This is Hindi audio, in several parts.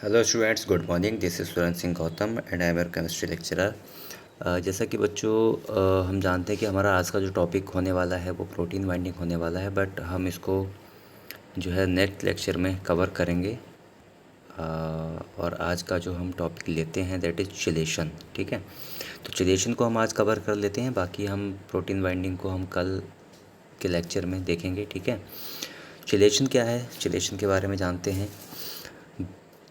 Hello students, good morning. This is Surendra Singh Gautam and I am your chemistry lecturer. जैसा कि बच्चों, हम जानते हैं कि हमारा आज का जो टॉपिक होने वाला है वो प्रोटीन बाइंडिंग होने वाला है, बट हम इसको जो है नेक्स्ट लेक्चर में कवर करेंगे। और आज का जो हम टॉपिक लेते हैं दैट इज़ चिलेशन। ठीक है, तो चिलेशन को हम आज कवर कर लेते हैं, बाकी हम प्रोटीन बाइंडिंग को हम कल के लेक्चर में देखेंगे। ठीक है, चिलेशन क्या है, चिलेशन के बारे में जानते हैं।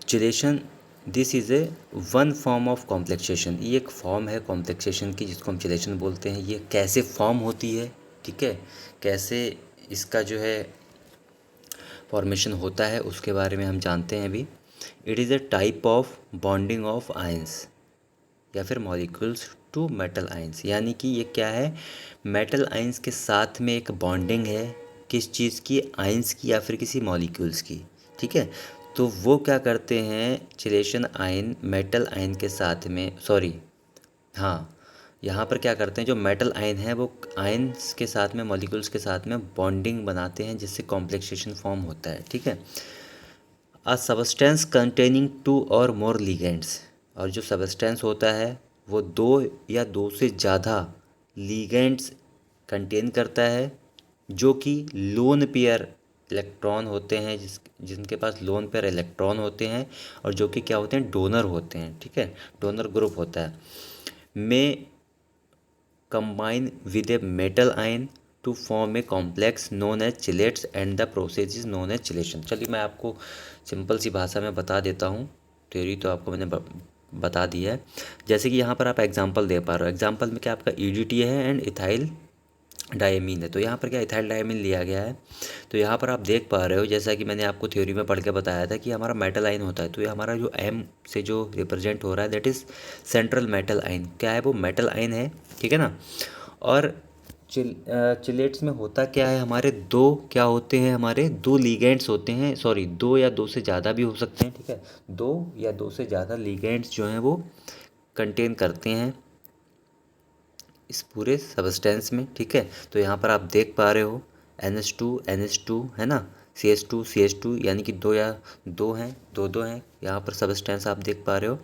Chelation, this is a one form of complexation. ये एक फॉर्म है कॉम्प्लेक्सेशन की जिसको हम चिलेशन बोलते हैं। ये कैसे फॉर्म होती है, ठीक है, कैसे इसका जो है फॉर्मेशन होता है उसके बारे में हम जानते हैं अभी। It is a type of bonding of ions या फिर मॉलिक्यूल्स टू मेटल आयंस। यानी कि ये क्या है, मेटल आयंस के साथ में एक बॉन्डिंग है, किस चीज़ की, आयंस की या फिर किसी मॉलिक्यूल्स की। ठीक है, तो वो क्या करते हैं, चिलेशन आयन मेटल आयन के साथ में, सॉरी हाँ, यहाँ पर क्या करते हैं, जो मेटल आयन है वो आयंस के साथ में, मॉलिक्यूल्स के साथ में बॉन्डिंग बनाते हैं जिससे कॉम्प्लेक्सेशन फॉर्म होता है। ठीक है, अ सबस्टेंस कंटेनिंग टू और मोर लिगेंड्स। और जो सबस्टेंस होता है वो दो या दो से ज़्यादा लिगेंड्स कंटेन करता है, जो कि लोन पेयर इलेक्ट्रॉन होते हैं, जिनके पास लोन पेयर इलेक्ट्रॉन होते हैं और जो कि क्या होते हैं, डोनर होते हैं। ठीक है, डोनर ग्रुप होता है। में combine with a metal ion to form a complex known as chelates and the process is known as chelation। चलिए मैं आपको सिंपल सी भाषा में बता देता हूँ, थ्योरी तो आपको मैंने बता दिया है। जैसे कि यहाँ पर आप एग्जांपल दे पा रहे हो, एग्जांपल में क्या आपका ईडीटी है एंड इथाइल डायमीन है। तो यहाँ पर क्या इथाइल डायमीन लिया गया है। तो यहाँ पर आप देख पा रहे हो, जैसा कि मैंने आपको थ्योरी में पढ़ के बताया था कि हमारा मेटल आयन होता है। तो ये हमारा जो एम से जो रिप्रेजेंट हो रहा है that is central metal ion. क्या है वो, मेटल आयन है। ठीक है ना। और चिलेट्स में होता क्या है, हमारे दो क्या होते हैं, हमारे दो लीगेंड्स होते हैं, सॉरी दो या दो से ज़्यादा भी हो सकते हैं। ठीक है, दो या दो से ज़्यादा लीगेंड्स जो हैं वो कंटेन करते हैं इस पूरे सबस्टेंस में। ठीक है, तो यहाँ पर आप देख पा रहे हो NH2 है ना, CH2 यानी कि दो या दो हैं, दो हैं यहाँ पर सबस्टेंस आप देख पा रहे हो।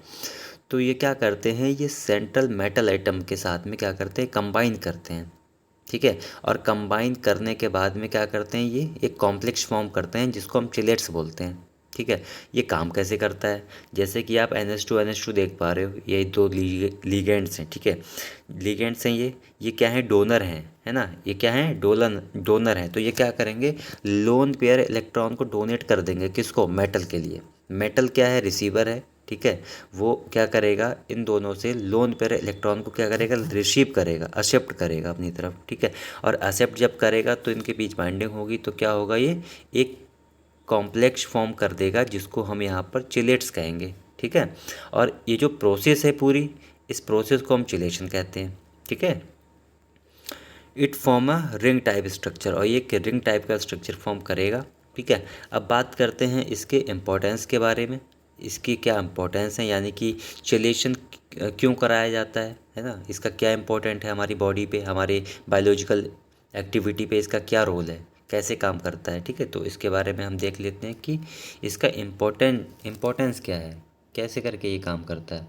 तो ये क्या करते हैं, ये सेंट्रल मेटल एटम के साथ में क्या करते हैं, कंबाइन करते हैं। ठीक है, और कंबाइन करने के बाद में क्या करते हैं, ये एक कॉम्प्लेक्स फॉर्म करते हैं जिसको हम चिलेट्स बोलते हैं। ठीक है, ये काम कैसे करता है, जैसे कि आप NH2 देख पा रहे हो, ये दो लीगेंड्स हैं। ठीक है, लीगेंड्स हैं, ये क्या है, डोनर हैं, है ना, ये क्या है, डोनर हैं। तो ये क्या करेंगे, लोन पेयर इलेक्ट्रॉन को डोनेट कर देंगे, किसको, मेटल के लिए। मेटल क्या है, रिसीवर है। ठीक है, वो क्या करेगा, इन दोनों से लोन पेयर इलेक्ट्रॉन को क्या करेगा, रिसीव करेगा, एक्सेप्ट करेगा अपनी तरफ। ठीक है, और एक्सेप्ट जब करेगा तो इनके बीच बाइंडिंग होगी, तो क्या होगा, ये एक कॉम्प्लेक्स फॉर्म कर देगा जिसको हम यहाँ पर चिलेट्स कहेंगे। ठीक है, और ये जो प्रोसेस है पूरी, इस प्रोसेस को हम चिलेशन कहते हैं। ठीक है, it form a ring type structure, और ये रिंग टाइप का स्ट्रक्चर फॉर्म करेगा। ठीक है, अब बात करते हैं इसके इम्पोर्टेंस के बारे में। इसकी क्या इम्पोर्टेंस है, यानी कि चिलेशन क्यों कराया जाता है ना, इसका क्या इम्पोर्टेंट है हमारी बॉडी पे, हमारे बायोलॉजिकल एक्टिविटी पे इसका क्या रोल है, कैसे काम करता है। ठीक है, तो इसके बारे में हम देख लेते हैं कि इसका इम्पोर्टेंस क्या है, कैसे करके ये काम करता है।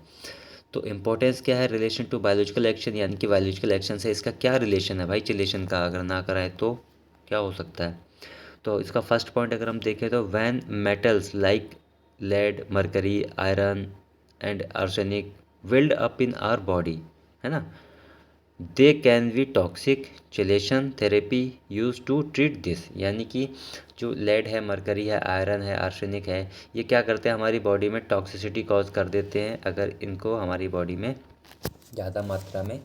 तो इम्पोर्टेंस क्या है, रिलेशन टू बायोलॉजिकल एक्शन, यानी कि बायोलॉजिकल एक्शन से इसका क्या रिलेशन है भाई चिलेशन का, अगर ना कराए तो क्या हो सकता है। तो इसका फर्स्ट पॉइंट अगर हम देखें तो when metals like lead, mercury, iron and arsenic build up in our body, है ना, they can be toxic, chelation therapy use to treat this. यानी कि जो लेड है, मरकरी है, आयरन है, आर्सेनिक है, ये क्या करते हैं, हमारी बॉडी में टॉक्सिसिटी कॉज कर देते हैं। अगर इनको हमारी बॉडी में ज़्यादा मात्रा में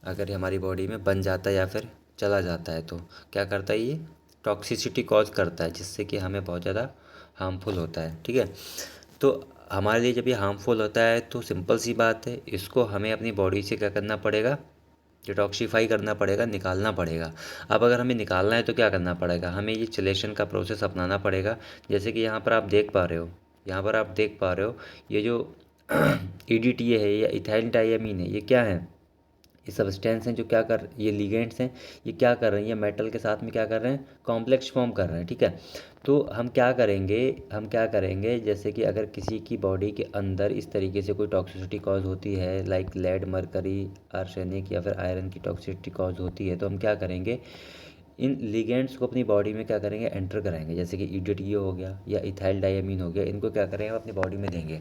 अगर हमारी बॉडी में बन जाता है या फिर चला जाता है तो क्या करता है, ये टॉक्सिसिटी कॉज करता है जिससे कि हमें बहुत ज़्यादा हार्मफुल होता है। ठीक है, तो हमारे लिए जब ये हार्मफुल होता है तो सिंपल सी बात है, इसको हमें अपनी बॉडी से क्या करना पड़ेगा, डिटॉक्सीफाई करना पड़ेगा, निकालना पड़ेगा। अब अगर हमें निकालना है तो क्या करना पड़ेगा, हमें ये चिलेशन का प्रोसेस अपनाना पड़ेगा। जैसे कि यहाँ पर आप देख पा रहे हो, यहाँ पर आप देख पा रहे हो, ये जो ईडीटी है या इथाइल डायमीन है, ये क्या है, ये सब्सटेंस हैं जो क्या कर, ये लिगेंड्स हैं, ये क्या कर रहे हैं, ये मेटल के साथ में क्या कर रहे हैं, कॉम्प्लेक्स फॉर्म कर रहे हैं। ठीक है, तो हम क्या करेंगे जैसे कि अगर किसी की बॉडी के अंदर इस तरीके से कोई टॉक्सिसिटी कॉज होती है, लाइक लेड, मरकरी, आर्सेनिक या फिर आयरन की टॉक्सिसिटी कॉज होती है, तो हम क्या करेंगे, इन लिगेंड्स को अपनी बॉडी में क्या करेंगे, एंटर कराएंगे। जैसे कि ईडीटीओ हो गया या इथाइल डायमीन हो गया, इनको क्या करेंगे, अपनी बॉडी में देंगे।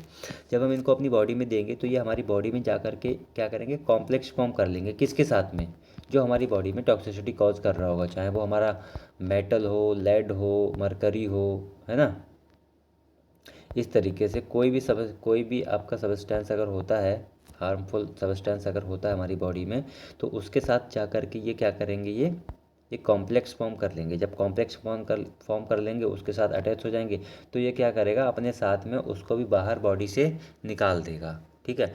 जब हम इनको अपनी बॉडी में देंगे तो ये हमारी बॉडी में जा कर के क्या करेंगे, कॉम्प्लेक्स फॉर्म कर लेंगे। किसके साथ में, जो हमारी बॉडी में टॉक्सिसिटी कॉज कर रहा होगा, चाहे वो हमारा मेटल हो, लेड हो, मरकरी हो, है ना। इस तरीके से कोई भी आपका सब्सटेंस अगर होता है, हार्मफुल सब्सटेंस अगर होता है हमारी बॉडी में, तो उसके साथ जा कर के ये क्या करेंगे, ये कॉम्प्लेक्स फॉर्म कर लेंगे। जब कॉम्प्लेक्स फॉर्म कर लेंगे, उसके साथ अटैच हो जाएंगे, तो ये क्या करेगा, अपने साथ में उसको भी बाहर बॉडी से निकाल देगा। ठीक है,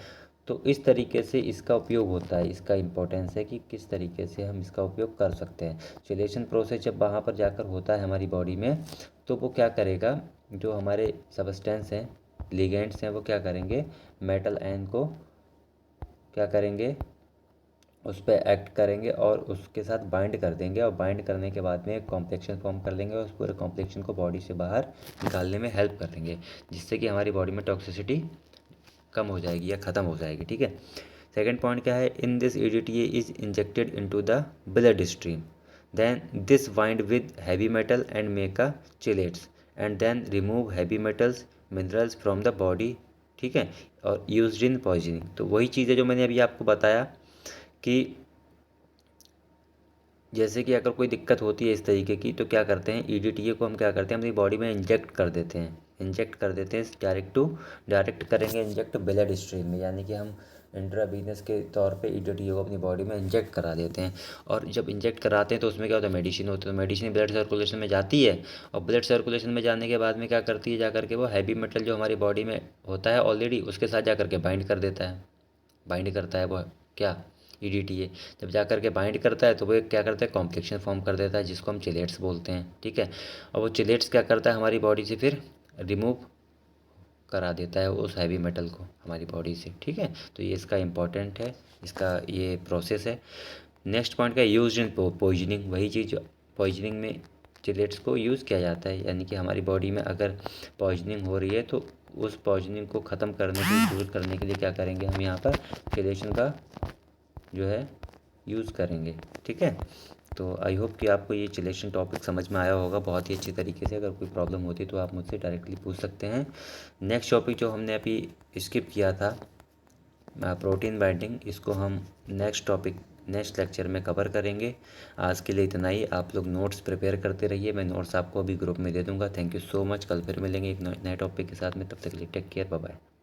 तो इस तरीके से इसका उपयोग होता है। इसका इम्पोर्टेंस है कि किस तरीके से हम इसका उपयोग कर सकते हैं। चिलेशन प्रोसेस जब वहाँ पर जाकर होता है हमारी बॉडी में, तो वो क्या करेगा, जो हमारे सब्सटेंस हैं, लिगेंड्स हैं, वो क्या करेंगे, मेटल आयन को क्या करेंगे, उस पर एक्ट करेंगे और उसके साथ बाइंड कर देंगे, और बाइंड करने के बाद में एक कॉम्प्लेक्शन फॉर्म कर लेंगे और उस पूरे कॉम्प्लेक्शन को बॉडी से बाहर निकालने में हेल्प कर देंगे, जिससे कि हमारी बॉडी में टॉक्सिसिटी कम हो जाएगी या ख़त्म हो जाएगी। ठीक है, सेकेंड पॉइंट क्या है, in this EDTA is injected into the blood stream, then this bind with heavy metal and make a chelates, and then remove heavy metals minerals from the body. ठीक है, और यूज्ड इन पॉइजनिंग। तो वही चीज़ है जो मैंने अभी आपको बताया कि जैसे कि अगर कोई दिक्कत होती है इस तरीके की, तो क्या करते हैं, ईडीटीए को हम क्या करते हैं, अपनी बॉडी में इंजेक्ट कर देते हैं। डायरेक्ट करेंगे इंजेक्ट ब्लड स्ट्रीम में, यानी कि हम इंट्रावीनस के तौर पे ईडीटीए को अपनी बॉडी में इंजेक्ट करा देते हैं। और जब इंजेक्ट कराते हैं तो उसमें क्या होता है, मेडिसिन होती है। तो मेडिसिन ब्लड सर्कुलेशन में जाती है, और ब्लड सर्कुलेशन में जाने के बाद में क्या करती है, जा करके वो हैवी मेटल जो हमारी बॉडी में होता है ऑलरेडी, उसके साथ जा करके बाइंड कर देता है। बाइंड करता है वो क्या, ईडीटीए। जब जा करके बाइंड करता है तो वो क्या करता है, कॉम्प्लेक्शन फॉर्म कर देता है, जिसको हम चिलेट्स बोलते हैं। ठीक है, और वो चिलेट्स क्या करता है, हमारी बॉडी से फिर रिमूव करा देता है उस हैवी मेटल को हमारी बॉडी से। ठीक है, तो ये इसका इम्पोर्टेंट है, इसका ये प्रोसेस है। नेक्स्ट पॉइंट का, यूज इन पॉइजनिंग। वही चीज़ पॉइजनिंग में चिलेट्स को यूज़ किया जाता है, यानी कि हमारी बॉडी में अगर पॉइजनिंग हो रही है तो उस पॉइजनिंग को ख़त्म करने के लिए, दूर करने के लिए क्या करेंगे, हम यहाँ पर चिलेशन का जो है यूज़ करेंगे। ठीक है, तो आई होप कि आपको ये चिलेशन टॉपिक समझ में आया होगा बहुत ही अच्छी तरीके से। अगर कोई प्रॉब्लम होती तो आप मुझसे डायरेक्टली पूछ सकते हैं। नेक्स्ट टॉपिक जो हमने अभी स्किप किया था, प्रोटीन बाइंडिंग, इसको हम नेक्स्ट लेक्चर में कवर करेंगे। आज के लिए इतना ही। आप लोग नोट्स प्रिपेयर करते रहिए, मैं नोट्स आपको अभी ग्रुप में दे दूँगा। Thank you so much. कल फिर मिलेंगे एक नए टॉपिक के साथ में, तब तक के लिए टेक केयर, बाय बाय।